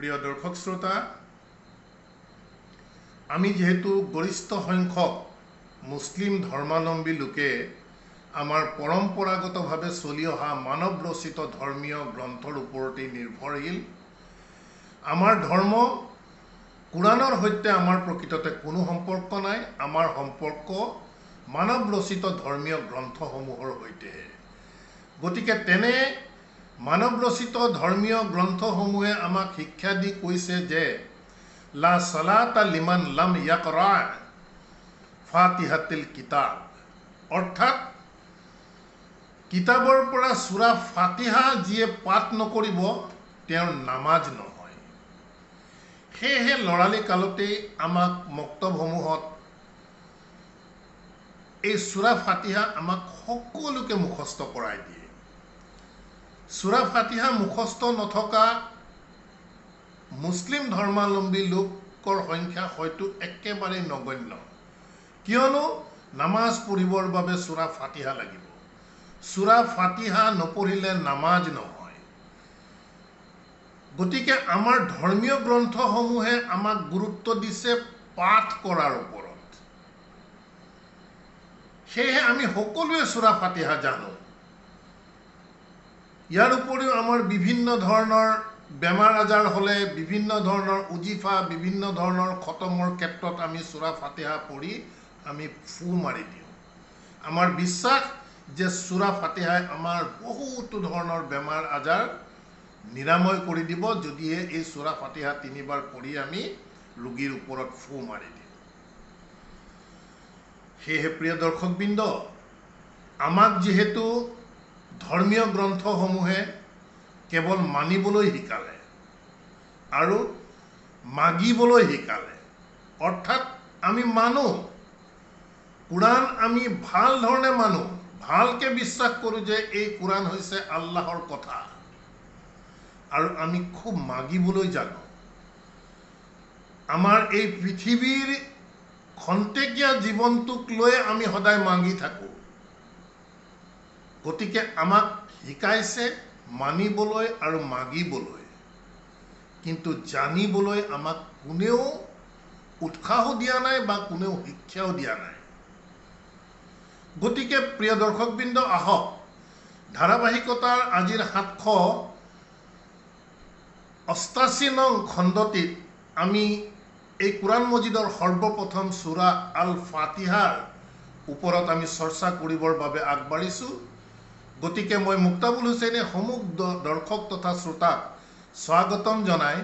প্ৰিয় দৰ্শক শ্ৰোতা, আমি যেহেতু গৰিষ্ঠ সংখ্যক মুসলিম ধৰ্মাৱলম্বী লোকে আমাৰ পৰম্পৰাগতভাৱে চলি অহা মানৱ ৰচিত ধৰ্মীয় গ্ৰন্থৰ ওপৰতেই নিৰ্ভৰশীল। আমাৰ ধৰ্ম কোৰাণৰ সৈতে আমাৰ প্ৰকৃততে কোনো সম্পৰ্ক নাই। আমাৰ সম্পৰ্ক মানৱ ৰচিত ধৰ্মীয় গ্ৰন্থসমূহৰ সৈতে। গতিকে তেনে মানৱ ৰচিত ধৰ্মীয় গ্ৰন্থসমূহে আমাক শিক্ষা দি কৈছে যে লা সালাতা লিমান লাম ইয়াকৰা ফাতিহাতিল কিতাব, অৰ্থাৎ কিতাবৰ পৰা সূৰা ফাতিহা যিয়ে পাঠ নকৰিব তেওঁৰ নামাজ নহয়। সেয়েহে লৰালি কালতেই আমাক মক্তবসমূহত এই সূৰা ফাতিহা আমাক সকলোকে মুখস্থ কৰাই দিয়ে। সূৰা ফাতিহা মুখস্থ নথকা মুসলিম ধৰ্মাৱলম্বী লোকৰ সংখ্যা হয়তো একেবাৰে নগণ্য, কিয়নো নামাজ পঢ়িবৰ বাবে সূৰা ফাতিহা লাগিব। সূৰা ফাতিহা নপঢ়িলে নামাজ নহয়। গতিকে আমাৰ ধৰ্মীয় গ্ৰন্থসমূহে আমাক গুৰুত্ব দিছে পাঠ কৰাৰ ওপৰত। সেয়েহে আমি সকলোৱে সূৰা ফাতিহা জানো। ইয়াৰ উপৰিও আমাৰ বিভিন্ন ধৰণৰ বেমাৰ আজাৰ হ'লে, বিভিন্ন ধৰণৰ উজিফা, বিভিন্ন ধৰণৰ খতমৰ ক্ষেত্ৰত আমি সূৰা ফাতিহা পঢ়ি আমি ফু মাৰি দিওঁ। আমাৰ বিশ্বাস যে সূৰা ফাতিহাই আমাৰ বহুতো ধৰণৰ বেমাৰ আজাৰ নিৰাময় কৰি দিব, যদিহে এই সূৰা ফাতিহা 3 বাৰ পঢ়ি আমি ৰোগীৰ ওপৰত ফু মাৰি দিওঁ। সেয়েহে প্ৰিয় দৰ্শকবৃন্দ, আমাক যিহেতু ধৰ্মীয় গ্ৰন্থসমূহে কেৱল মানিবলৈ শিকালে আৰু মাগিবলৈ শিকালে, অৰ্থাৎ আমি মানো, কোৰাণ আমি ভাল ধৰণে মানো, ভালকে বিশ্বাস কৰোঁ যে এই কোৰাণ হৈছে আল্লাহৰ কথা, আৰু আমি খুব মাগিবলৈ জানো। আমাৰ এই পৃথিৱীৰ খন্তেকীয়া জীৱনটোক লৈ আমি সদায় মাগি থাকোঁ। গতিকে আমাক শিকাইছে মানিবলৈ আৰু মাগিবলৈ, কিন্তু জানিবলৈ আমাক কোনেও উৎসাহো দিয়া নাই বা কোনেও শিক্ষাও দিয়া নাই। গতিকে প্ৰিয় দৰ্শকবৃন্দ, আহক ধাৰাবাহিকতাৰ আজিৰ 788 নং খণ্ডটিত আমি এই কোৰাণ মজিদৰ সৰ্বপ্ৰথম সূৰা আল ফাতিহাৰ ওপৰত আমি চৰ্চা কৰিবৰ বাবে আগবাঢ়িছোঁ। গতিকে মই মুক্তাবুল হুছেইনে সমূহ দৰ্শক তথা শ্ৰোতাক স্বাগতম জনাই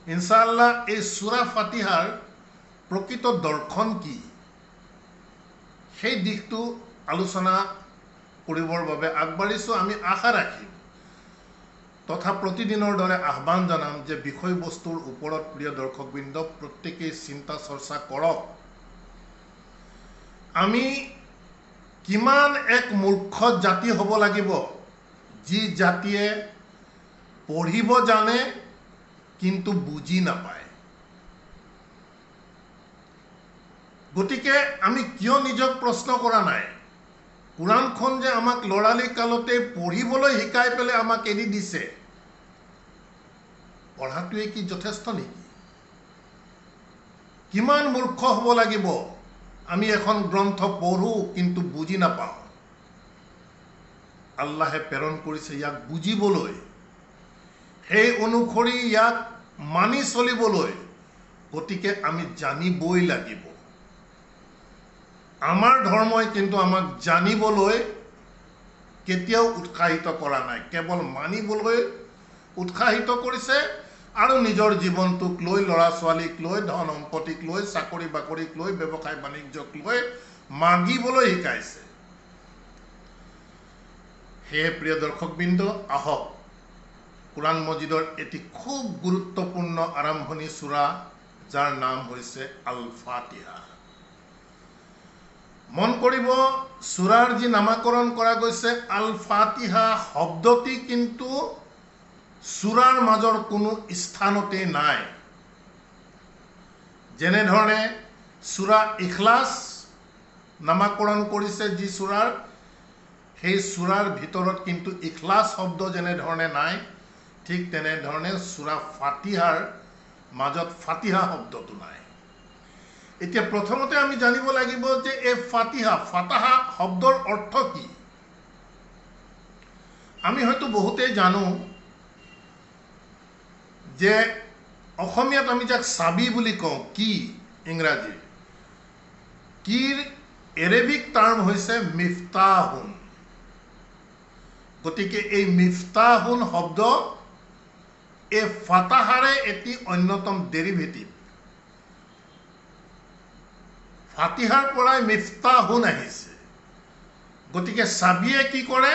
ইনশাআল্লাহ এই সূৰা ফাতিহাৰ প্ৰকৃত দৰ্শন কি সেই দিশটো আলোচনা কৰিবৰ বাবে আগবাঢ়িছোঁ। আমি আশা ৰাখিম তথা প্ৰতিদিনৰ দৰে আহ্বান জনাম যে বিষয়বস্তুৰ ওপৰত প্ৰিয় দৰ্শকবৃন্দ প্ৰত্যেকেই চিন্তা চৰ্চা কৰক। আমি কিমান এক মূৰ্খ জাতি হ'ব লাগিব যি জাতিয়ে পঢ়িব জানে কিন্তু বুজি নাপায়। গতিকে আমি কিয় নিজক প্ৰশ্ন কৰা নাই? কোৰাণখন যে আমাক লৰালি কালতে পঢ়িবলৈ শিকাই পেলাই আমাক এৰি দিছে, পঢ়াটোৱে কি যথেষ্ট নেকি? কিমান মূৰ্খ হ'ব লাগিব আমি এখন গ্ৰন্থ পঢ়ো কিন্তু বুজি নাপাওঁ। আল্লাহে প্ৰেৰণ কৰিছে ইয়াক বুজিবলৈ, সেই অনুসৰি ইয়াক মানি চলিবলৈ। গতিকে আমি জানিবই লাগিব। আমাৰ ধৰ্মই কিন্তু আমাক জানিবলৈ কেতিয়াও উৎসাহিত কৰা নাই, কেৱল মানিবলৈ উৎসাহিত কৰিছে আৰু নিজৰ জীৱনটোক লৈ, ল'ৰা ছোৱালীক লৈ, ধন সম্পত্তিক লৈ, চাকৰি বাকৰিক লৈ, ব্যৱসায় বাণিজ্যক লৈ মাগিবলৈ শিকাইছে। সেয়ে প্ৰিয় দৰ্শকবৃন্দ, আহক কোৰাণ মজিদৰ এটি খুব গুৰুত্বপূৰ্ণ আৰম্ভণি সূৰা, যাৰ নাম হৈছে আল ফাতিহা। মন কৰিব, সূৰাৰ যি নামাকৰণ কৰা গৈছে আল ফাতিহা শব্দটি কিন্তু সূৰাৰ মাজৰ কোনো স্থানতে নাই। যেনেধৰণে সূৰা ইখলাছ নামাকৰণ কৰিছে যি সূৰাৰ, সেই সূৰাৰ ভিতৰত কিন্তু ইখলাছ শব্দ যেনেধৰণে নাই, ঠিক তেনেধৰণে সূৰা ফাতিহাৰ মাজত ফাতিহা শব্দটো নাই। এতিয়া প্ৰথমতে আমি জানিব লাগিব যে এই ফাতাহা শব্দৰ অৰ্থ কি। আমি হয়তো বহুতেই জানো যে অসমীয়াত আমি যাক চাবি বুলি কওঁ, কি ইংৰাজী, কিৰ এৰেবিক টাৰ্ম হৈছে মিফতাহুন। গতিকে এই মিফতাহুন শব্দ এই ফাতাহাৰে এটি অন্যতম ডেৰিভেটিভ। ফাতিহাৰ পৰাই মিফতাহুন আহিছে। গতিকে চাবিয়ে কি কৰে,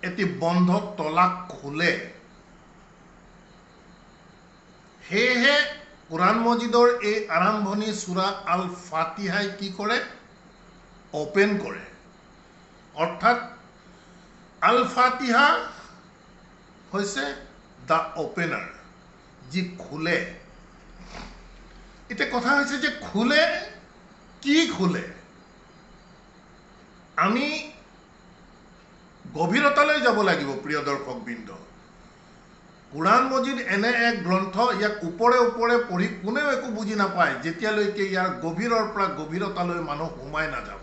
এটি বন্ধ তলা খোলে। সেয়েহে কুৰাণ মজিদৰ এই আৰম্ভণি সূৰা আল ফাতিহাই কি কৰে, অপেন কৰে। অৰ্থাৎ আল ফাতিহা হৈছে দ্য অপেনাৰ, যি খোলে। এতিয়া কথা হৈছে যে খোলে, কি খোলে? আমি গভীৰতালৈ যাব লাগিব প্ৰিয় দৰ্শকবৃন্দ। কুৰাণ মজিদ এনে এক গ্ৰন্থ, ইয়াক ওপৰে ওপৰে পঢ়ি কোনেও একো বুজি নাপায় যেতিয়ালৈকে ইয়াৰ গভীৰৰ পৰা গভীৰতালৈ মানুহ সোমাই নাযাব।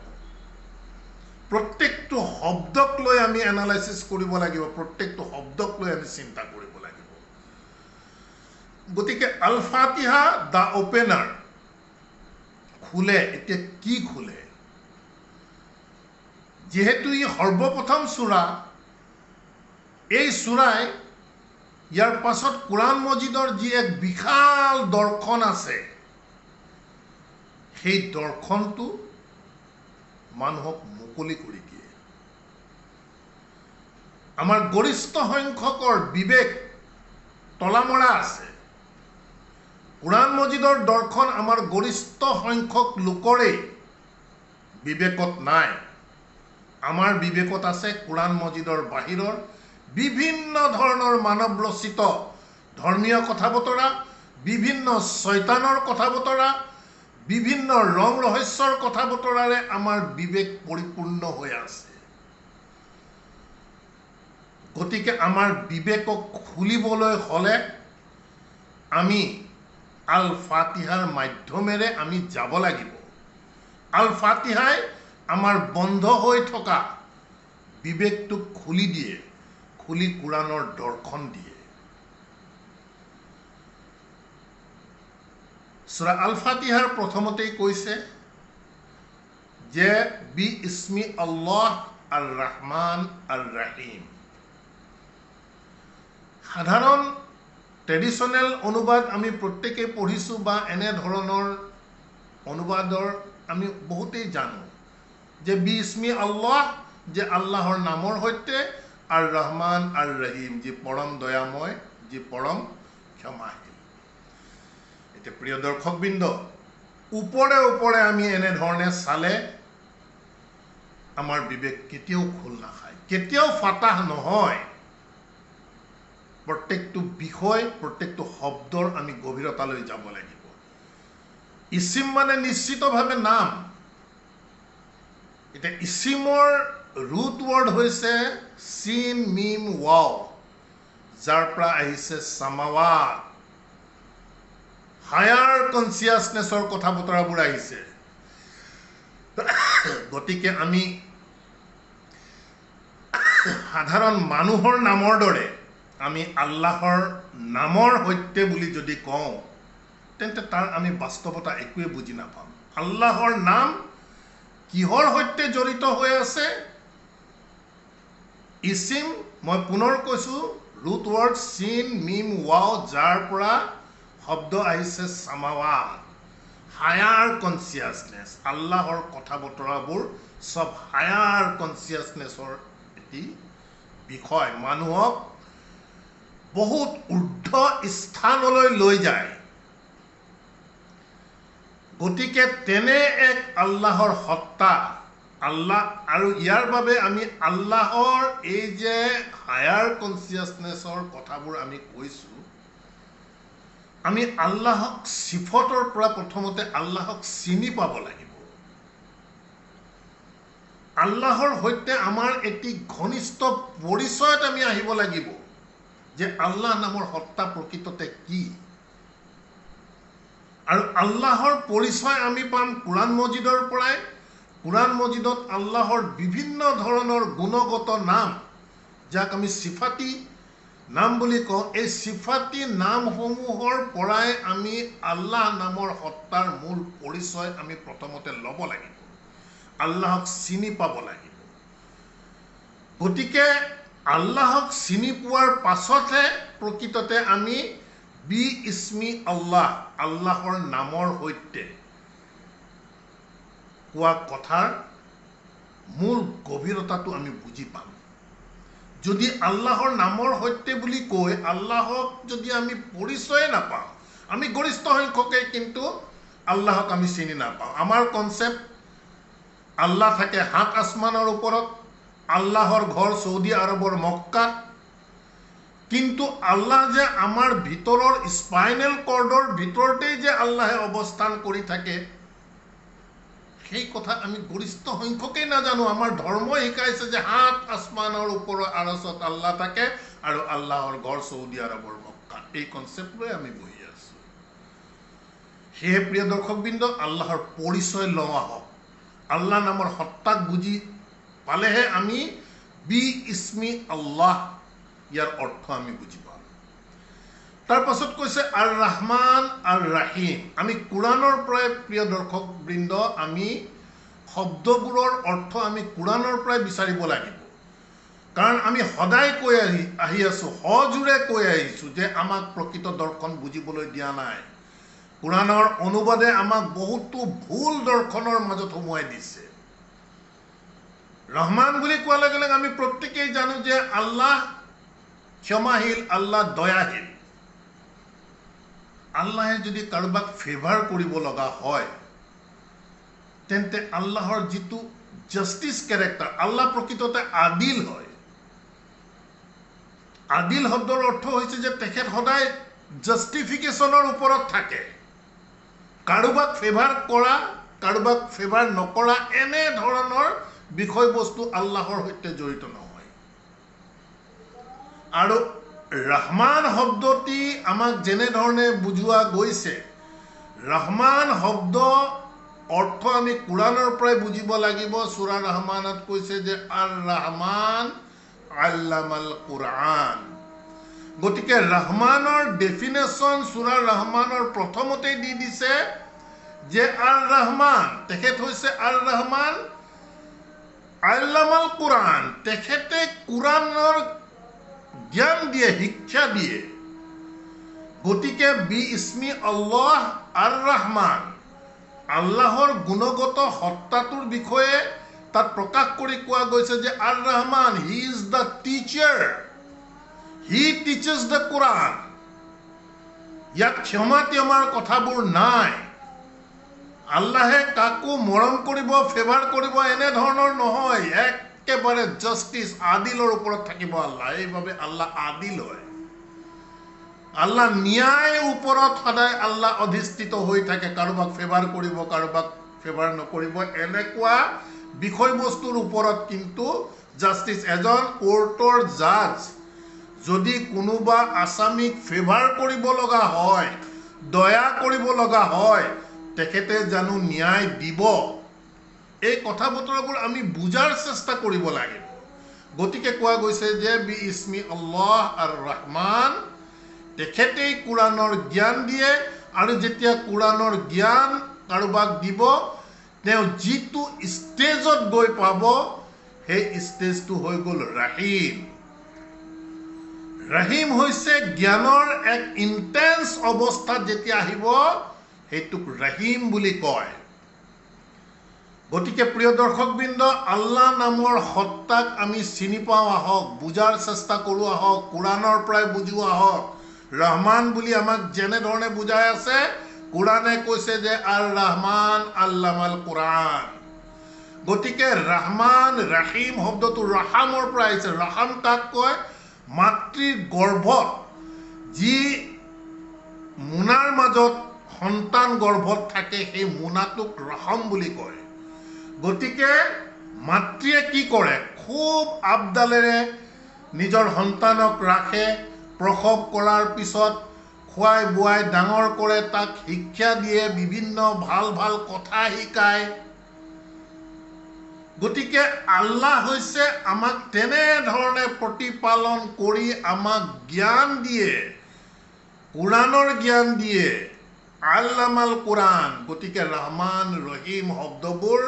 প্ৰত্যেকটো শব্দক লৈ আমি এনালাইচিছ কৰিব লাগিব, প্ৰত্যেকটো শব্দক লৈ আমি চিন্তা কৰিব লাগিব। গতিকে আল ফাতিহা দ্য অপেনাৰ, খোলে। এতিয়া কি খোলে? যিহেতু ই সৰ্বপ্ৰথম সূৰা, এই সূৰাই ইয়াৰ পাছত কুৰাণ মজিদৰ যি এক বিশাল দৰ্শন আছে, সেই দৰ্শনটো মানুহক মুকলি কৰি দিয়ে। আমাৰ গৰিষ্ঠ সংখ্যকৰ বিবেক তলামৰা আছে। কুৰাণ মজিদৰ দৰ্শন আমাৰ গৰিষ্ঠ সংখ্যক লোকৰেই বিবেকত নাই। আমাৰ বিবেকত আছে কুৰাণ মজিদৰ বাহিৰৰ বিভিন্ন ধৰণৰ মানৱ ৰচিত ধৰ্মীয় কথা বতৰা, বিভিন্ন শয়তানৰ কথা বতৰা, বিভিন্ন ৰং ৰহস্যৰ কথা বতৰাৰে আমাৰ বিবেক পৰিপূৰ্ণ হৈ আছে। গতিকে আমাৰ বিবেকক খুলিবলৈ হ'লে আমি আল ফাতিহাৰ মাধ্যমেৰে আমি যাব লাগিব। আল ফাতিহাই আমাৰ বন্ধ হৈ থকা বিবেকটোক খুলি দিয়ে, খুলি কুৰাণৰ দৰ্শন দিয়ে। সূৰা আল ফাতিহাৰ প্ৰথমতেই কৈছে যে বি ইছমি আল্লাহ আৰ ৰহমান আৰ ৰহিম। সাধাৰণ ট্ৰেডিশ্যনেল অনুবাদ আমি প্ৰত্যেকেই পঢ়িছোঁ, বা এনে ধৰণৰ অনুবাদৰ আমি বহুতেই জানো যে বি ইছমি আল্লাহ, যে আল্লাহৰ নামৰ সৈতে, আৰু ৰহমান আৰু ৰহিম, যি পৰম দয়াময়, যি পৰম ক্ষমাশীল। এতিয়া প্ৰিয় দৰ্শকবৃন্দ, ওপৰে ওপৰে আমি এনেধৰণে চালে আমাৰ বিবেক কেতিয়াও খোল নাখায়, কেতিয়াও ফাতাহ নহয়। প্ৰত্যেকটো বিষয়, প্ৰত্যেকটো শব্দৰ আমি গভীৰতালৈ যাব লাগিব। ইছিম মানে নিশ্চিতভাৱে নাম। এতিয়া ইছিমৰ ৰুট ৱৰ্ড হৈছে চিন মিম ৱাও, যাৰ পৰা আহিছে সামাৱাত, হায়াৰ কনচিয়াছনেছৰ কথা বতৰাবোৰ আহিছে। গতিকে আমি সাধাৰণ মানুহৰ নামৰ দৰে আমি আল্লাহৰ নামৰ সৈতে বুলি যদি কওঁ, তেন্তে তাৰ আমি বাস্তৱতা একোৱে বুজি নাপাম। আল্লাহৰ নাম কিহৰ সৈতে জড়িত হৈ আছে? ইছিম, মই পুনৰ কৈছোঁ, ৰুট ৱৰ্ড চিন মিম ৱাও, যাৰ পৰা শব্দ আহিছে সামাৱাত, হায়াৰ কনচিয়াছনেছ। আল্লাহৰ কথা বতৰাবোৰ চব হায়াৰ কনচিয়াছনেছৰ এটি বিষয়, মানুহক বহুত ঊৰ্ধ্ব স্থানলৈ লৈ যায়। গতিকে তেনে এক আল্লাহৰ সত্তা, আল্লাহ, আৰু ইয়াৰ বাবে আমি আল্লাহৰ এই যে হায়াৰ কনচিয়াছনেছৰ কথাবোৰ আমি কৈছোঁ, আমি আল্লাহক সিফতৰ পৰা প্ৰথমতে আল্লাহক চিনি পাব লাগিব। আল্লাহৰ সৈতে আমাৰ এটি ঘনিষ্ঠ পৰিচয়ত আমি আহিব লাগিব, যে আল্লাহ নামৰ সত্তা প্ৰকৃততে কি আৰু আল্লাহৰ পৰিচয় আমি পাম কোৰাণ মজিদৰ পৰাই কোৰাণ মজিদত আল্লাহৰ বিভিন্ন ধৰণৰ গুণগত নাম যাক আমি সিফাতি নাম বুলি কওঁ এই সিফাতি নামসমূহৰ পৰাই আমি আল্লাহ নামৰ সত্তাৰ মূল পৰিচয় আমি প্ৰথমতে ল'ব লাগিব আল্লাহক চিনি পাব লাগিব গতিকে আল্লাহক চিনি পোৱাৰ পাছতহে প্ৰকৃততে আমি বি ইসমি আল্লাহ আল্লাহৰ নামৰ সৈতে কোৱা কথাৰ মূল গভীৰতাটো আমি বুজি পাম যদি আল্লাহৰ নামৰ সৈতে বুলি কৈ আল্লাহক যদি আমি পৰিচয় নাপাওঁ আমি গৰিষ্ঠ সংখ্যকে কিন্তু আল্লাহক আমি চিনি নাপাওঁ আমাৰ কনসেপ্ট আল্লাহ থাকে হাত আসমানৰ ওপৰত আল্লাহৰ ঘৰ সৌদি আৰবৰ মক্কাত কিন্তু আল্লাহ যে আমাৰ ভিতৰৰ স্পাইনেল কৰ্ডৰ ভিতৰতেই যে আল্লাহে অৱস্থান কৰি থাকে সেই কথা আমি গৰিষ্ঠ সংখ্যকেই নাজানো আমাৰ ধৰ্মই শিকাইছে যে হাত আসমানৰ ওপৰৰ আৰছত আল্লাহ থাকে আৰু আল্লাহৰ ঘৰ সৌদি আৰবৰ মক্কা এই কনসেপ্ট লৈ আমি বহি আছো সেয়ে প্ৰিয় দৰ্শকবৃন্দ আল্লাহৰ পৰিচয় লোৱা হওক আল্লাহ নামৰ সত্তাক বুজি পালেহে আমি বি ইসমি আল্লাহ ইয়াৰ অৰ্থ আমি বুজি পাম তাৰ পাছত কৈছে আৰ ৰহমান আৰ ৰাহিম আমি কোৰাণৰ পৰাই প্ৰিয় দৰ্শকবৃন্দ আমি শব্দবোৰৰ অৰ্থ আমি কোৰাণৰ পৰাই বিচাৰিব লাগিব কাৰণ আমি সদায় কৈ আহি আছো সজোৰে কৈ আহিছো যে আমাক প্ৰকৃত দৰ্শন বুজিবলৈ দিয়া নাই কোৰাণৰ অনুবাদে আমাক বহুতো ভুল দৰ্শনৰ মাজত সোমোৱাই দিছে ৰহমান বুলি কোৱাৰ লগে লগে আমি প্ৰত্যেকেই জানো যে আল্লাহ ক্ষমাশীল আল্লাহ দয়াশীল আল্লাহে যদি কাৰোবাক ফেভাৰ কৰিব লগা হয় তেন্তে আল্লাহৰ যিটো জাস্টিস ক্যাৰেক্টাৰ আল্লাহ প্ৰকৃততে আদিল হয় আদিল শব্দৰ অৰ্থ হৈছে যে তেখেত সদায় জাস্টিফিকেশনৰ ওপৰত থাকে কাৰোবাক ফেভাৰ কৰা কাৰোবাক ফেভাৰ নকৰা এনে ধৰণৰ বিষয়বস্তু আল্লাহৰ সৈতে জড়িত নহয় আৰু ৰহমান শব্দটি আমাক যেনে ধৰণে বুজোৱা গৈছে ৰহমান শব্দ অৰ্থ আমি কোৰাণৰ পৰাই বুজিব লাগিব সূৰা ৰহমানত কৈছে যে আৰ ৰহমান আল্লামাল কোৰআন গতিকে ৰহমানৰ ডেফিনেশ্যন সূৰা ৰহমানৰ প্ৰথমতে দি দিছে যে আৰ ৰহমান তেখেত হৈছে আৰ ৰহমান আল্লামাল কোৰআন তেখেতে কোৰাণৰ জ্ঞান দিয়ে শিক্ষা দিয়ে গতিকে বি ইসমি আল্লাহ আৰ ৰহমান আল্লাহৰ গুণগত সত্তাটোৰ বিষয়ে তাত প্ৰকাশ কৰি কোৱা গৈছে যে আৰ ৰহমান he is the teacher he teaches the কোৰাণ ইয়াত ক্ষমা ত্যামাৰ কথাবোৰ নাই আল্লাহে কাকো মৰম কৰিব ফেভাৰ কৰিব এনে ধৰণৰ নহয় একেবাৰে জাস্টিস আদিলৰ ওপৰত থাকিব আল্লাহ এইভাবে আল্লাহ আদিল হয় আল্লাহ ন্যায় ওপৰত সদায় আল্লাহ অধিষ্ঠিত হৈ থাকে কাৰোবাক ফেভাৰ কৰিব কাৰোবাক ফেভাৰ নকৰিব এনেকুৱা বিষয়বস্তুৰ ওপৰত কিন্তু জাস্টিস এজন কোৰ্টৰ জাজ যদি কোনোবা আসামিক ফেভাৰ কৰিব লগা হয় দয়া কৰিব লগা হয় তেখেতে জানো ন্যায় দিব এই কথা বতৰাবোৰ আমি বুজাৰ চেষ্টা কৰিব লাগিব গতিকে কোৱা গৈছে যে বি ইসমি আল্লাহ আৰ ৰহমান তেখেতেই কোৰাণৰ জ্ঞান দিয়ে আৰু যেতিয়া কোৰাণৰ জ্ঞান কাৰোবাক দিব তেওঁ যিটো ষ্টেজত গৈ পাব সেই ষ্টেজটো হৈ গ'ল ৰাহিম ৰাহিম হৈছে জ্ঞানৰ এক ইন্টেন্স অৱস্থাত যেতিয়া আহিব সেইটোক ৰাহিম বুলি কয় গতিকে প্ৰিয় দৰ্শকবৃন্দ আল্লাহ নামৰ সত্তাক আমি চিনি পাওঁ আহক বুজাৰ চেষ্টা কৰোঁ আহক কোৰাণৰ পৰাই বুজো আহক ৰহমান বুলি আমাক যেনে ধৰণে বুজাই আছে কোৰাণে কৈছে যে আৰ ৰহমান আল্লামাল কোৰআন গতিকে ৰহমান ৰাহিম শব্দটো ৰহামৰ পৰা আহিছে ৰহাম কাক কয় মাতৃৰ গৰ্ভত যি মোনাৰ মাজত সন্তান গৰ্ভত থাকে সেই মোনাটোক ৰহম বুলি কয় গতিকে মাতৃয়ে কি কৰে খুব আবদালেৰে নিজৰ সন্তানক ৰাখে প্ৰসৱ কৰাৰ পিছত খুৱাই বুৱাই ডাঙৰ কৰে, তাক শিক্ষা দিয়ে, বিভিন্ন ভাল ভাল কথা শিকায়। গতিকে আল্লাহ হৈছে আমাক তেনেধৰণে প্ৰতিপালন কৰি আমাক জ্ঞান দিয়ে, কোৰাণৰ জ্ঞান দিয়ে, আল্লামাল কোৰাণ। গতিকে ৰহমান ৰহিম শব্দবোৰ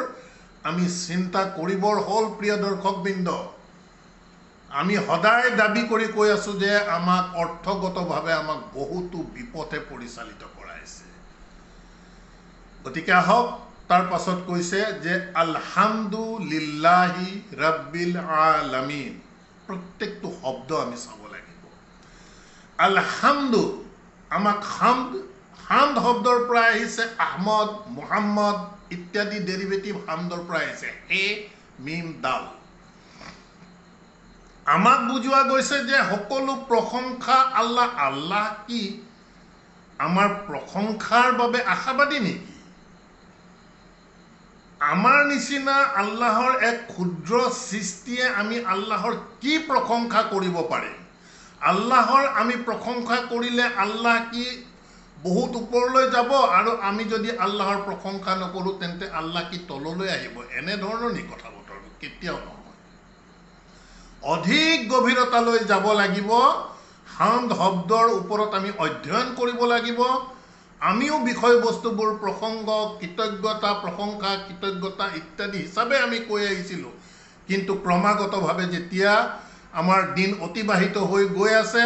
আমি চিন্তা কৰিবৰ হ'ল। প্ৰিয় দৰ্শকবৃন্দ, আমি সদায় দাবী কৰি কৈ আছোঁ যে আমাক অৰ্থগতভাৱে আমাক বহুতো বিপথে পৰিচালিত কৰাইছে। গতিকে আহক, তাৰ পাছত কৈছে যে আলহামদুলিল্লাহি ৰাব্বিল আলামিন। প্ৰত্যেকটো শব্দ আমি চাব লাগিব। আলহামদু, আমাক হামদ শব্দৰ পৰা আহিছে আহমদ, মুহাম্মদ ইত্যাদি ডেৰিভেটিভ হামদৰ পৰা আহিছে, হে মিম দাল। আমাক বুজোৱা গৈছে যে সকলো প্ৰশংসা আল্লাহ। আল্লাহ কি আমাৰ প্ৰশংসাৰ বাবে আশাবাদী নেকি? আমাৰ নিচিনা আল্লাহৰ এক ক্ষুদ্ৰ সৃষ্টিয়ে আমি আল্লাহৰ কি প্ৰশংসা কৰিব পাৰিম? আল্লাহৰ আমি প্ৰশংসা কৰিলে আল্লাহ কি বহুত ওপৰলৈ যাব, আৰু আমি যদি আল্লাহৰ প্ৰশংসা নকৰোঁ তেন্তে আল্লাহ কি তললৈ আহিব? এনেধৰণৰ নি কথা বতৰাবোৰ? কেতিয়াও নহয়। অধিক গভীৰতালৈ যাব লাগিব। হামদ শব্দৰ ওপৰত আমি অধ্যয়ন কৰিব লাগিব। আমিও বিষয়বস্তুবোৰ প্ৰসংগ, কৃতজ্ঞতা, প্ৰশংসা, কৃতজ্ঞতা ইত্যাদি হিচাপে আমি কৈ আহিছিলোঁ। কিন্তু ক্ৰমাগতভাৱে যেতিয়া আমাৰ দিন অতিবাহিত হৈ গৈ আছে,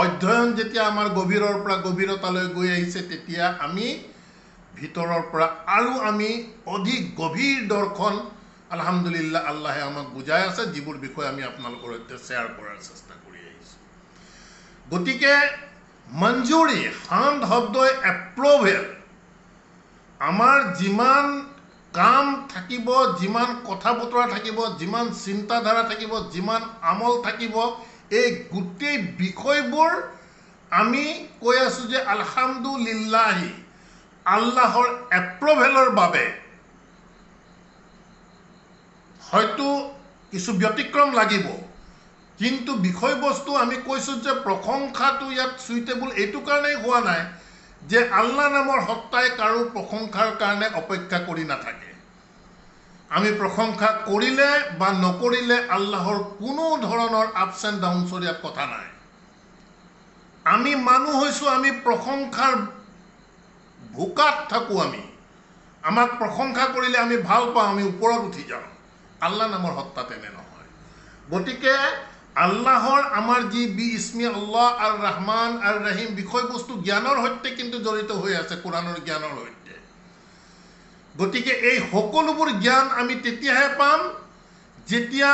অধ্যয়ন যেতিয়া আমাৰ গভীৰৰ পৰা গভীৰতালৈ গৈ আহিছে, তেতিয়া আমি ভিতৰৰ পৰা আৰু আমি অধিক গভীৰ দৰ্শন আলহামদুলিল্লাহ আল্লাহে আমাক বুজাই আছে, যিবোৰ বিষয় আমি আপোনালোকৰ সৈতে শ্বেয়াৰ কৰাৰ চেষ্টা কৰি আহিছোঁ। গতিকে মঞ্জুৰি, হামদ শব্দই এপ্ৰভেল। আমাৰ যিমান কাম থাকিব, যিমান কথা বতৰা থাকিব, যিমান চিন্তাধাৰা থাকিব, যিমান আমল থাকিব, এই গোটেই বিষয়বোৰ আমি কৈ আছোঁ যে আলহামদুলিল্লাহি, আল্লাহৰ এপ্ৰভেলৰ বাবে। হয়তো কিছু ব্যতিক্ৰম লাগিব, কিন্তু বিষয়বস্তু আমি কৈছোঁ যে প্ৰশংসাটো ইয়াত চুইটেবল এইটো কাৰণেই হোৱা নাই যে আল্লাহ নামৰ সত্তাই কাৰো প্ৰশংসাৰ কাৰণে অপেক্ষা কৰি নাথাকে। আমি প্ৰশংসা কৰিলে বা নকৰিলে আল্লাহৰ কোনো ধৰণৰ আপছ এণ্ড ডাউনছৰ ইয়াত কথা নাই। আমি মানুহ হৈছোঁ, আমি প্ৰশংসাৰ ভোকাত থাকোঁ। আমাক প্ৰশংসা কৰিলে আমি ভাল পাওঁ, আমি ওপৰত উঠি যাওঁ। আল্লাহ নামৰ সত্তা তেনে নহয়। গতিকে আল্লাহৰ আমাৰ যি ইছমি আল্লাহ আৰ ৰহমান আৰ ৰহিম বিষয়বস্তু জ্ঞানৰ সৈতে কিন্তু জড়িত হৈ আছে, কোৰাণৰ জ্ঞানৰ সৈতে। গতিকে এই সকলোবোৰ জ্ঞান আমি তেতিয়াহে পাম যেতিয়া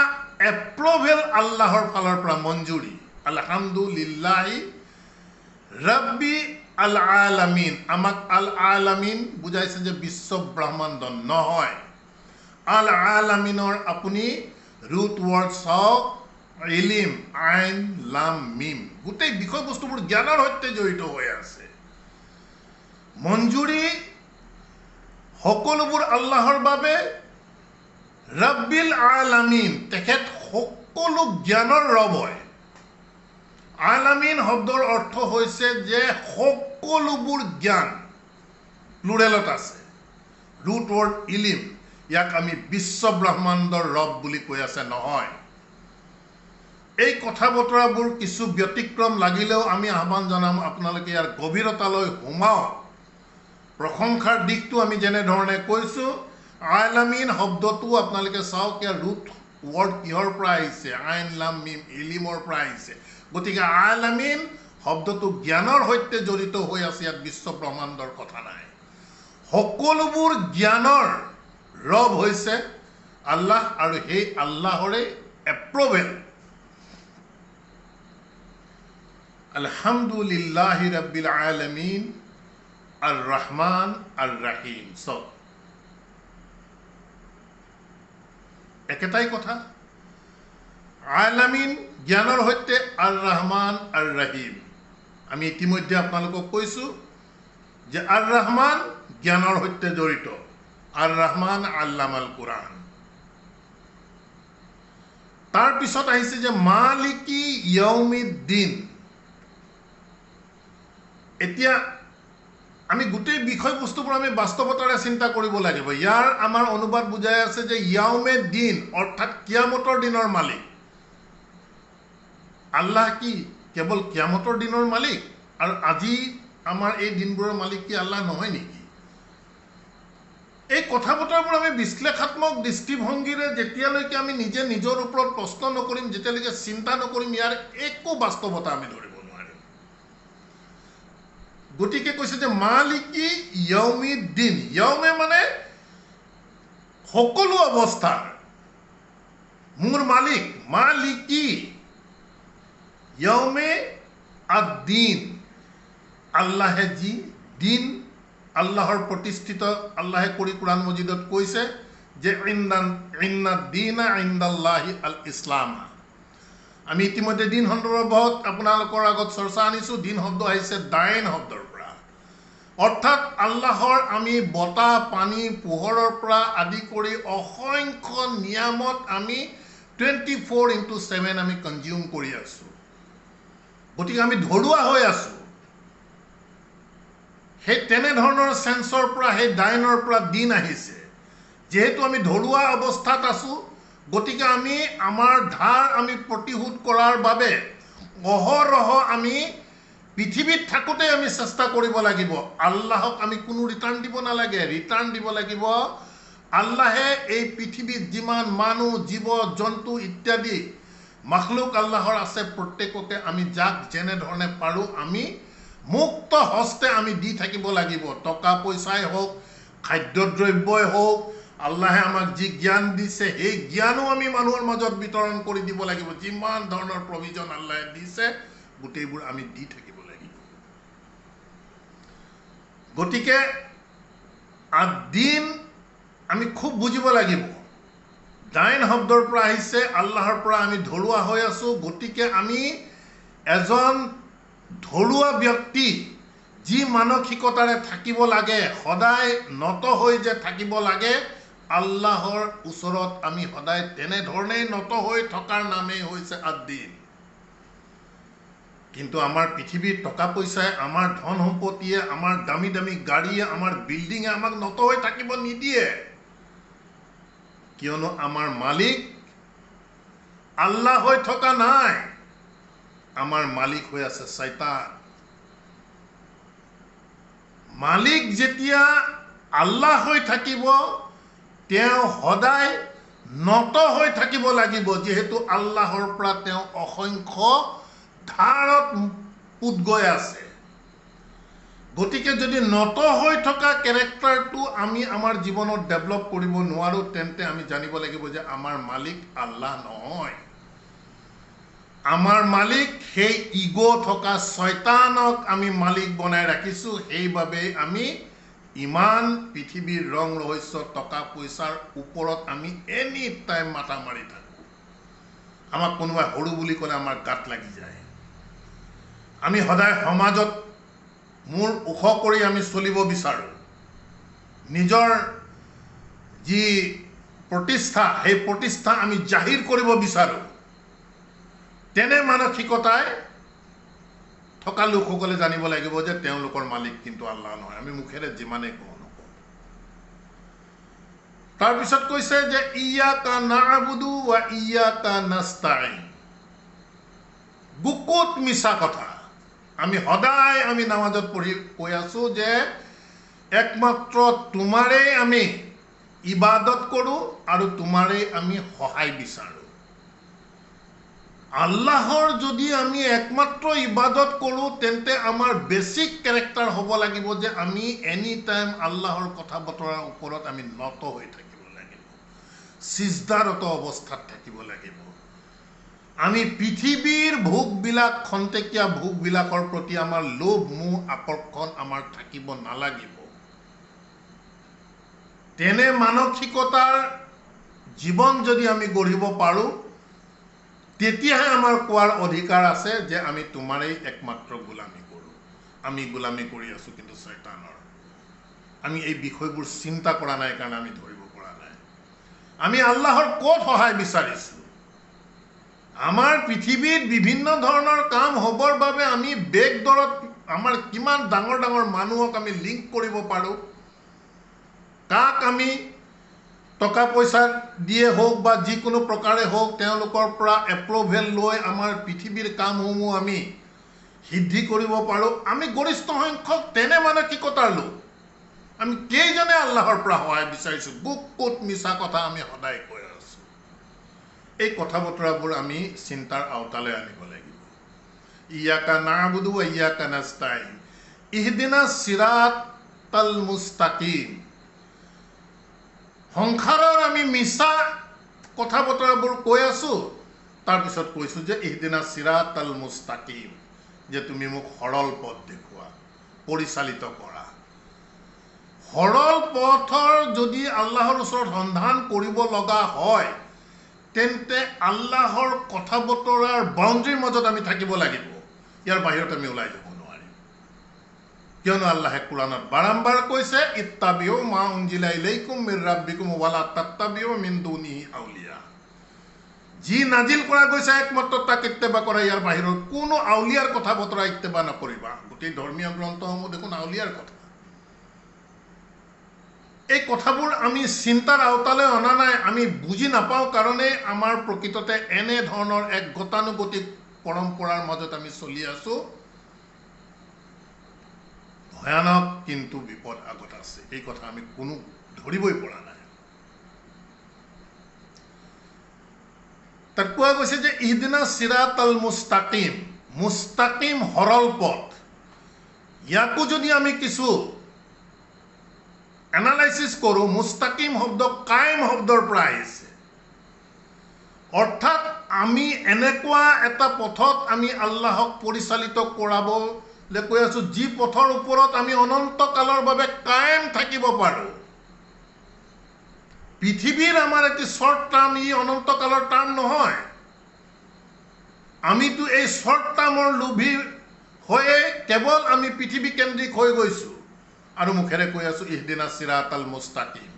এপ্ৰভেল আল্লাহৰ ফালৰ পৰা মঞ্জুৰি। আলহামদুলিল্লাহি ৰাব্বি আল আলামিন। আমাক আল আলামিন বুজাইছে যে বিশ্ব ব্ৰহ্মাণ্ড নহয়। আল আলামিনৰ আপুনি ৰুট ৱৰ্ড চাওক, ইলিম, আইন, লাম, মিম। গোটেই বিষয়বস্তুবোৰ জ্ঞানৰ সৈতে জড়িত হৈ আছে। মঞ্জুৰি সকলোবোৰ আল্লাহৰ বাবে। ৰাব্বিল আলামিন, তেখেত সকলো জ্ঞানৰ ৰব হয়। আলামিন শব্দৰ অৰ্থ হৈছে যে সকলোবোৰ জ্ঞান, প্লুৰেলত আছে। ৰুট ৱৰ্ড ইলিম, ইয়াক আমি বিশ্ব ব্ৰহ্মাণ্ডৰ ৰব বুলি কৈ আছে নহয়। এই কথা বতৰাবোৰ কিছু ব্যতিক্ৰম লাগিলেও আমি আহ্বান জনাম আপোনালোকে ইয়াৰ গভীৰতালৈ সোমাওক। প্ৰশংসাৰ দিশটো আমি যেনেধৰণে কৈছোঁ, আলামিন শব্দটো আপোনালোকে চাওক, ইয়াৰ ৰুট ৱৰ্ড কিহৰ পৰা আহিছে? আইন, লাম, মিম, ইলিমৰ পৰা আহিছে। গতিকে আলামিন শব্দটো জ্ঞানৰ সৈতে জড়িত হৈ আছে, ইয়াত বিশ্ব ব্ৰহ্মাণ্ডৰ কথা নাই। সকলোবোৰ জ্ঞানৰ ৰব হৈছে আল্লাহ, আৰু সেই আল্লাহৰে এপ্ৰভেল। আলহামদুলিল্লাহি ৰাব্বিল আলামিন আৰ ৰহমান আৰ ৰাহিম। সব একেটাই কথা। আলামিন জ্ঞানৰ সৈতে, আৰ ৰহমান আৰ ৰাহিম। আমি ইতিমধ্যে আপোনালোকক কৈছোঁ যে আৰ ৰহমান জ্ঞানৰ সৈতে জড়িত, আৰ ৰহমান আল্লামাল কোৰাণ। তাৰপিছত আহিছে যে মালিকি য়ৌমিদ্দিন। এতিয়া আমি গোটেই বিষয়বস্তুবোৰ আমি বাস্তৱতাৰে চিন্তা কৰিব লাগিব। ইয়াৰ আমাৰ অনুবাদ বুজাই আছে যে ইয়াউমে দিন অৰ্থাৎ কিয়ামতৰ দিনৰ মালিক আল্লাহ কি কেৱল কিয়ামতৰ দিনৰ মালিক? আৰু আজি আমাৰ এই দিনবোৰৰ মালিক কি আল্লাহ নহয় নেকি? এই কথা বতৰাবোৰ আমি বিশ্লেষাত্মক দৃষ্টিভংগীৰে যেতিয়ালৈকে আমি নিজে নিজৰ ওপৰত প্ৰশ্ন নকৰিম, যেতিয়ালৈকে চিন্তা নকৰিম, ইয়াৰ একো বাস্তৱতা আমি ধৰিব নোৱাৰিম। গতিকে কৈছে যে মালিকি ইয়াউমিদ্দিন, ইয়াউমে মানে সকলো অৱস্থাৰ মোৰ মালিক, মালিকি ইয়াউমে আদ-দিন, আল্লাহে যি দিন আল্লাহৰ প্ৰতিষ্ঠিত আল্লাহে কৰি কোৰআন মজিদত কৈছে যে ইন্না দীনা ইনদাল্লাহি আল ইছলাম। আমি ইতিমধ্যে দিন সন্দৰ্ভত আপোনালোকৰ আগত চৰ্চা আনিছোঁ। দিন শব্দ আহিছে দাইন শব্দৰ পৰা, অৰ্থাৎ আল্লাহৰ আমি বতাহ পানী পোহৰৰ পৰা আদি কৰি অসংখ্য নিয়ামত আমি 24/7 আমি কনজিউম কৰি আছোঁ। গতিকে আমি ধৰুৱা হৈ আছোঁ। সেই তেনেধৰণৰ চেন্সৰ পৰা, সেই ডাইনৰ পৰা দিন আহিছে। যিহেতু আমি ধৰুৱা অৱস্থাত আছোঁ, গতিকে আমি আমাৰ ধাৰ আমি প্ৰতিশোধ কৰাৰ বাবে অহৰহ আমি পৃথিৱীত থাকোঁতে আমি চেষ্টা কৰিব লাগিব। আল্লাহক আমি কোনো ৰিটাৰ্ণ দিব নালাগে, ৰিটাৰ্ণ দিব লাগিব আল্লাহে এই পৃথিৱীত যিমান মানুহ জীৱ জন্তু ইত্যাদি মাখলুক আল্লাহৰ আছে, প্ৰত্যেককে আমি যাক যেনেধৰণে পাৰোঁ আমি মুক্ত হস্তে আমি দি থাকিব লাগিব। টকা পইচাই হওক, খাদ্যদ্ৰব্যই হওক, আল্লাহে আমাক যি জ্ঞান দিছে সেই জ্ঞানো আমি মানুহৰ মাজত বিতৰণ কৰি দিব লাগিব। যিমান ধৰণৰ প্ৰভিজন আল্লাহে দিছে গোটেইবোৰ আমি দি থাকিব লাগিব। গতিকে আদ-দিন আমি খুব বুজিব লাগিব। দাইন শব্দৰ পৰা আহিছে, আল্লাহৰ পৰা আমি ধৰুৱা হৈ আছোঁ। গতিকে আমি এজন ধৰুৱা ব্যক্তি যি মানসিকতাৰে থাকিব লাগে, সদায় নত হৈ যে থাকিব লাগে, আল্লাহৰ ওচৰত আমি সদায় তেনেধৰণেই নত হৈ থকাৰ নামেই হৈছে আদ-দিন। কিন্তু আমাৰ পৃথিৱীৰ টকা পইচাই, আমাৰ ধন সম্পত্তিয়ে, আমাৰ দামী দামী গাড়ীয়ে, আমাৰ বিল্ডিঙে আমাক নত হৈ থাকিব নিদিয়ে। কিয়নো আমাৰ মালিক আল্লাহ হৈ থকা নাই, আমাৰ মালিক হৈ আছে শয়তান। মালিক যেতিয়া আল্লাহ হৈ থাকিব, তেওঁ সদায় নত হৈ থাকিব লাগিব, যিহেতু আল্লাহৰ পৰা তেওঁ অসংখ্য ধাৰত পুত গৈ আছে। গতিকে যদি নত হৈ থকা কেৰেক্টাৰটো আমি আমাৰ জীৱনত ডেভেলপ কৰিব নোৱাৰোঁ, তেন্তে আমি জানিব লাগিব যে আমাৰ মালিক আল্লাহ নহয়। আমাৰ মালিক সেই ইগ' থকা শয়তানক আমি মালিক বনাই ৰাখিছোঁ। সেইবাবে আমি ইমান পৃথিৱীৰ ৰং ৰহস্য টকা পইচাৰ ওপৰত আমি এনি টাইম মাথা মাৰি থাকোঁ। আমাক কোনোবাই সৰু বুলি ক'লে আমাৰ গাত লাগি যায়। আমি সদায় সমাজত মূৰ ওখ কৰি আমি চলিব বিচাৰোঁ। নিজৰ যি প্ৰতিষ্ঠা, সেই প্ৰতিষ্ঠা আমি জাহিৰ কৰিব বিচাৰোঁ। তেনে মানসিকতাই থকা লোকসকলে জানিব লাগিব যে তেওঁলোকৰ মালিক কিন্তু আল্লাহ নহয়। আমি মুখেৰে যিমানেই কওঁ নকওঁ। তাৰপিছত কৈছে যে ইয়্যাকা না'বুদু ওয়া ইয়্যাকা নাস্তাঈন। বুকুত মিছা কথা। আমি সদায় আমি নামাজত পঢ়ি কৈ আছোঁ যে একমাত্ৰ তোমাৰেই আমি ইবাদত কৰোঁ আৰু তোমাৰেই আমি সহায় বিচাৰোঁ। আল্লাহৰ যদি আমি একমাত্ৰ ইবাদত কৰোঁ, তেন্তে আমাৰ বেছিক কেৰেক্টাৰ হ'ব লাগিব যে আমি এনি টাইম আল্লাহৰ কথা বতৰাৰ ওপৰত আমি নত হৈ থাকিব লাগিব, সিজদাৰত অৱস্থাত থাকিব লাগিব। আমি পৃথিৱীৰ ভোগবিলাক, খন্তেকীয়া ভোগবিলাকৰ প্ৰতি আমাৰ লোভ মোহ আকৰ্ষণ আমাৰ থাকিব নালাগিব। তেনে মানসিকতাৰ জীৱন যদি আমি গঢ়িব পাৰোঁ, তেতিয়াহে আমাৰ কোৱাৰ অধিকাৰ আছে যে আমি তোমাৰেই একমাত্ৰ গোলামী কৰোঁ। আমি গোলামী কৰি আছোঁ কিন্তু শয়তানৰ। আমি এই বিষয়বোৰ চিন্তা কৰা নাই কাৰণে আমি ধৰিব পৰা নাই। আমি আল্লাহৰ ক'ত সহায় বিচাৰিছোঁ? আমাৰ পৃথিৱীত বিভিন্ন ধৰণৰ কাম হ'বৰ বাবে আমি বেগ দৰত আমাৰ কিমান ডাঙৰ ডাঙৰ মানুহক আমি লিংক কৰিব পাৰোঁ, কাক আমি টকা পইচা দিয়ে হওক বা যিকোনো প্ৰকাৰে হওক তেওঁলোকৰ পৰা এপ্ৰুভেল লৈ আমাৰ পৃথিৱীৰ কামসমূহ আমি সিদ্ধি কৰিব পাৰোঁ। আমি গৰিষ্ঠ সংখ্যক তেনে মানসিকতাৰ লোক। আমি কেইজনে আল্লাহৰ পৰা সহায় বিচাৰিছোঁ? বুকুত মিছা কথা আমি সদায় কৈ আছোঁ। এই কথা বতৰাবোৰ আমি চিন্তাৰ আওতালৈ আনিব লাগিব। ইয়্যাকা না'বুদু ওয়া ইয়্যাকা নাস্তাঈন, ইহদিনাছ সিৰাতাল মুস্তাকিম। সংসাৰৰ আমি মিছা কথা বতৰাবোৰ কৈ আছোঁ, তাৰপিছত কৈছোঁ যে ইহদিনাছ সিৰাতাল মুস্তাকিম, যে তুমি মোক সৰল পথ দেখুওৱা, পৰিচালিত কৰা। সৰল পথৰ যদি আল্লাহৰ ওচৰত সন্ধান কৰিব লগা হয়, তেন্তে আল্লাহৰ কথা বতৰাৰ বাউণ্ডৰীৰ মাজত আমি থাকিব লাগিব। ইয়াৰ বাহিৰত আমি ওলাই যাব নোৱাৰিম। কিয়নো আল্লাহে কোৰাণত বাৰম্বাৰ কৈছে, ইত্তাবিউ মা উনজিলা ইলাইকুম মিৰ ৰাব্বিকুম ওয়ালা তাত্তাবিউ মিন দুনিহি আউলিয়া। যি নাজিল কৰা গৈছে একমাত্ৰ তাক ইত্তেবা কৰা, ইয়াৰ বাহিৰৰ কোনো আউলিয়াৰ কথা বতৰা ইত্তেবা নকৰিবা। গোটেই ধৰ্মীয় গ্ৰন্থসমূহ দেখোন আউলিয়াৰ কথা। এই কথাবোৰ আমি চিন্তাৰ আওতালৈ অনা নাই। আমি বুজি নাপাওঁ কাৰণে আমাৰ প্ৰকৃততে এনে ধৰণৰ এক গতানুগতিক পৰম্পৰাৰ মাজত আমি চলি আছোঁ। ভয়ানক কিন্তু বিপদ আগত আছে, এই কথা আমি কোনো ধৰিবই পৰা নাই। তাত কোৱা গৈছে যে ইহদিনাছ সিৰাতাল মুস্তাকিম, মুস্তাকিম সৰল পথ। ইয়াকো যদি আমি কিছু এনালাইচিছ কৰোঁ, মুস্তাকিম শব্দ কায়েম শব্দৰ পৰা আহিছে। অৰ্থাৎ আমি এনেকুৱা এটা পথত আমি আল্লাহক পৰিচালিত কৰাবলৈ কৈ আছোঁ, যি পথৰ ওপৰত আমি অনন্তকালৰ বাবে কায়েম থাকিব পাৰোঁ। পৃথিৱীৰ আমাৰ এটি শ্বৰ্ট টাৰ্ম, ই অনন্তকালৰ টাৰ্ম নহয়। আমিতো এই শ্বৰ্ট টাৰ্মৰ লোভী হৈয়ে কেৱল আমি পৃথিৱী কেন্দ্ৰিক হৈ গৈছোঁ আৰু মুখেৰে কৈ আছোঁ ইহদিনাছ সিৰাতাল মুস্তাকিম।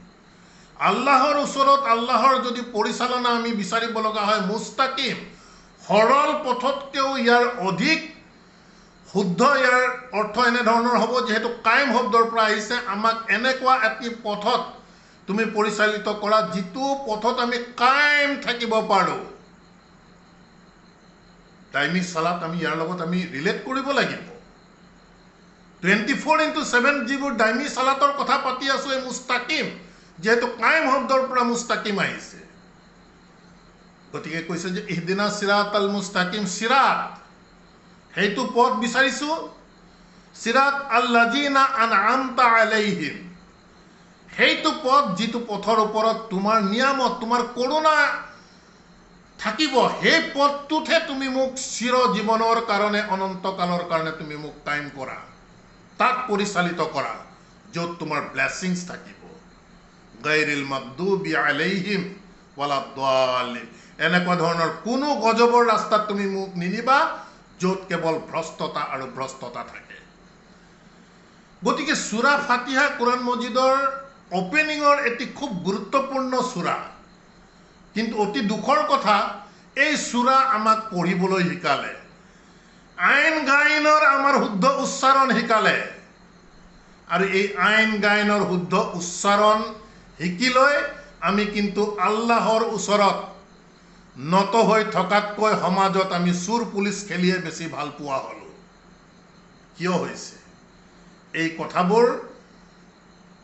আল্লাহৰ ওচৰত আল্লাহৰ যদি পৰিচালনা আমি বিচাৰিব লগা হয়, মুস্তাকিম সৰল পথতকৈও ইয়াৰ অধিক শুদ্ধ, ইয়াৰ অৰ্থ এনেধৰণৰ হ'ব, যিহেতু কায়েম শব্দৰ পৰা আহিছে, আমাক এনেকুৱা এটি পথত তুমি পৰিচালিত কৰা, যিটো পথত আমি কায়েম থাকিব পাৰোঁ। টাইমি চালাত আমি ইয়াৰ লগত আমি ৰিলেট কৰিব লাগিব। 24/7 যিবোৰ ডাইমি চালাতৰ কথা পাতি আছোঁ, এই মুস্তাকিম যিহেতু কায়েম শব্দৰ পৰা মুস্তাকিম আহিছে, গতিকে কৈছে যে ইহদিনাছ সিৰাতাল মুস্তাকিম। সিৰাত সেইটো পথ বিচাৰিছোঁ, সিৰাত আল্লাযীনা আনআমতা আলাইহিম, সেইটো পথ যিটো পথৰ ওপৰত তোমাৰ নিয়ামত, তোমাৰ কৰোণা থাকিব। সেই পথটোতহে তুমি মোক চিৰ জীৱনৰ কাৰণে, অনন্তকালৰ কাৰণে তুমি মোক টাইম কৰা, তাক পৰিচালিত কৰা, য'ত তোমাৰ ব্লেছিংছ থাকিব। গায়ৰিল মাগদুবি আলাইহিম ওয়ালাদ-দাল্লিন, এনেকুৱা ধৰণৰ কোনো গজবৰ ৰাস্তাত তুমি মোক নিনিবা, য'ত কেৱল ভ্ৰষ্টতা আৰু ভ্ৰষ্টতা থাকে। গতিকে সূৰা ফাতিহা কোৰাণ মজিদৰ অপেনিঙৰ এটি খুব গুৰুত্বপূৰ্ণ সূৰা। কিন্তু অতি দুখৰ কথা, এই সূৰা আমাক পঢ়িবলৈ শিকালে, আইন গাইনৰ আমাৰ শুদ্ধ উচ্চাৰণ শিকালে, আৰু এই আইন গাইনৰ শুদ্ধ উচ্চাৰণ শিকি লৈ আমি কিন্তু আল্লাহৰ ওচৰত নত হৈ থকাতকৈ সমাজত আমি চোৰ পুলিচ খেলিয়ে বেছি ভাল পোৱা হ'লোঁ। কিয় হৈছে? এই কথাবোৰ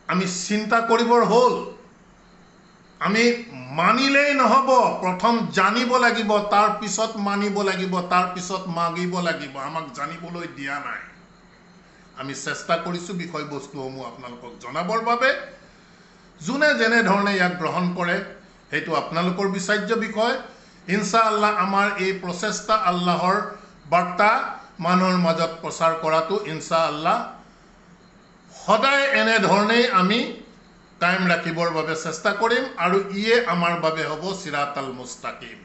আমি চিন্তা কৰিবৰ হ'ল। আমি মানিলেই নহ'ব, প্ৰথম জানিব লাগিব, তাৰ পিছত মানিব লাগিব, তাৰ পিছত মাগিব লাগিব। আমাক জানিবলৈ দিয়া নাই। আমি চেষ্টা কৰিছোঁ বিষয়বস্তুসমূহ আপোনালোকক জনাবৰ বাবে। যোনে যেনেধৰণে ইয়াক গ্ৰহণ কৰে সেইটো আপোনালোকৰ বিচাৰ্য বিষয়। ইনশাআল্লাহ আমাৰ এই প্ৰচেষ্টা, আল্লাহৰ বাৰ্তা মানুহৰ মাজত প্ৰচাৰ কৰাটো ইনশাআল্লাহ সদায় এনেধৰণেই আমি কায়েম ৰাখিবৰ বাবে চেষ্টা কৰিম, আৰু ইয়ে আমাৰ বাবে হ'ব সিৰাতাল মুস্তাকিম।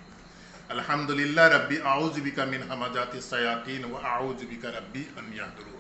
আলহামদুলিল্লাহ ৰাব্বি আউযু বিকা মিন হামাজাতিছ শায়াতিন ওয়া আউযু বিকা ৰাব্বি আন ইয়াহদুৰুন।